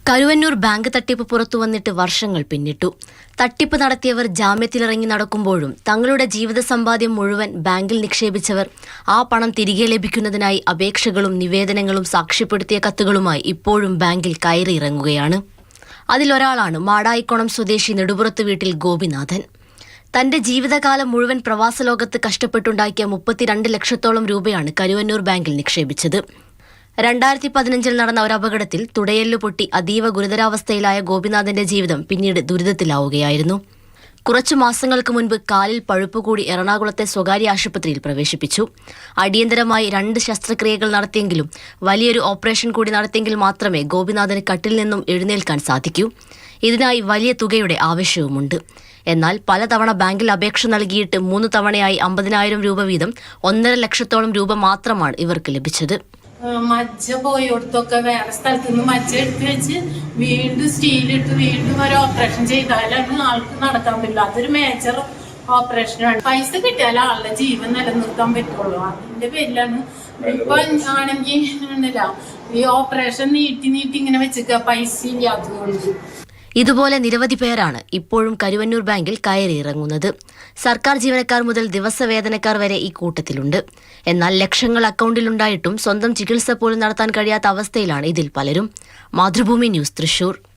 Karuvannur bank തട്ടിപ്പ് പുറത്തുവന്നിട്ട് വർഷങ്ങൾ പിന്നിട്ടു. തട്ടിപ്പ് നടത്തിയവർ ജാമ്യത്തിലിറങ്ങി നടക്കുമ്പോഴും തങ്ങളുടെ ജീവിത സമ്പാദ്യം മുഴുവൻ ബാങ്കിൽ നിക്ഷേപിച്ചവർ ആ പണം തിരികെ ലഭിക്കുന്നതിനായി അപേക്ഷകളും നിവേദനങ്ങളും സാക്ഷ്യപ്പെടുത്തിയ കത്തുകളുമായി ഇപ്പോഴും ബാങ്കിൽ കയറിയിറങ്ങുകയാണ്. അതിലൊരാളാണ് മാടായിക്കോണം സ്വദേശി നെടുപുറത്ത് വീട്ടിൽ ഗോപിനാഥൻ. തന്റെ ജീവിതകാലം മുഴുവൻ പ്രവാസലോകത്ത് കഷ്ടപ്പെട്ടുണ്ടാക്കിയ 32 ലക്ഷത്തോളം രൂപയാണ് കരുവന്നൂർ ബാങ്കിൽ നിക്ഷേപിച്ചത്. 2015 നടന്ന ഒരു അപകടത്തിൽ തുടയെല്ലു പൊട്ടി അതീവ ഗുരുതരാവസ്ഥയിലായ ഗോപിനാഥന്റെ ജീവിതം പിന്നീട് ദുരിതത്തിലാവുകയായിരുന്നു. കുറച്ചു മാസങ്ങൾക്ക് മുൻപ് കാലിൽ പഴുപ്പുകൂടി എറണാകുളത്തെ സ്വകാര്യ ആശുപത്രിയിൽ പ്രവേശിപ്പിച്ചു. അടിയന്തരമായി 2 ശസ്ത്രക്രിയകൾ നടത്തിയെങ്കിലും വലിയൊരു ഓപ്പറേഷൻ കൂടി നടത്തിയെങ്കിൽ മാത്രമേ ഗോപിനാഥന് കട്ടിൽ നിന്നും എഴുന്നേൽക്കാൻ സാധിക്കൂ. ഇതിനായി വലിയ തുകയുടെ ആവശ്യവുമുണ്ട്. എന്നാൽ പലതവണ ബാങ്കിൽ അപേക്ഷ നൽകിയിട്ട് 3 തവണയായി 50,000 രൂപ വീതം 1.5 ലക്ഷത്തോളം രൂപ മാത്രമാണ് ഇവർക്ക് ലഭിച്ചത്. മജ്ജ പോയിടത്തൊക്കെ വേറെ സ്ഥലത്ത് നിന്ന് മജ്ജ എടുത്ത് വെച്ച് വീണ്ടും സ്റ്റീലിട്ട് വീണ്ടും ഒരു ഓപ്പറേഷൻ ചെയ്താലാണ് ആൾക്ക് നടക്കാൻ പറ്റില്ല. അതൊരു മേജർ ഓപ്പറേഷനാണ്. പൈസ കിട്ടിയാൽ ആളുടെ ജീവൻ നിലനിർത്താൻ പറ്റുള്ളൂ. അതിന്റെ പേരിലാണ് ഇപ്പൊ ആണെങ്കിൽ ഈ ഓപ്പറേഷൻ നീട്ടി ഇങ്ങനെ വെച്ചിക്ക പൈസ ഇല്ലാത്തതുകൊണ്ട്. ഇതുപോലെ നിരവധി പേരാണ് ഇപ്പോഴും കരുവന്നൂർ ബാങ്കിൽ കയറിയിറങ്ങുന്നത്. സർക്കാർ ജീവനക്കാർ മുതൽ ദിവസവേതനക്കാർ വരെ ഈ കൂട്ടത്തിലുണ്ട്. എന്നാൽ ലക്ഷങ്ങൾ അക്കൗണ്ടിലുണ്ടായിട്ടും സ്വന്തം ചികിത്സ പോലും നടത്താൻ കഴിയാത്ത അവസ്ഥയിലാണ് ഇതിൽ പലരും. മാതൃഭൂമി ന്യൂസ്, തൃശൂർ.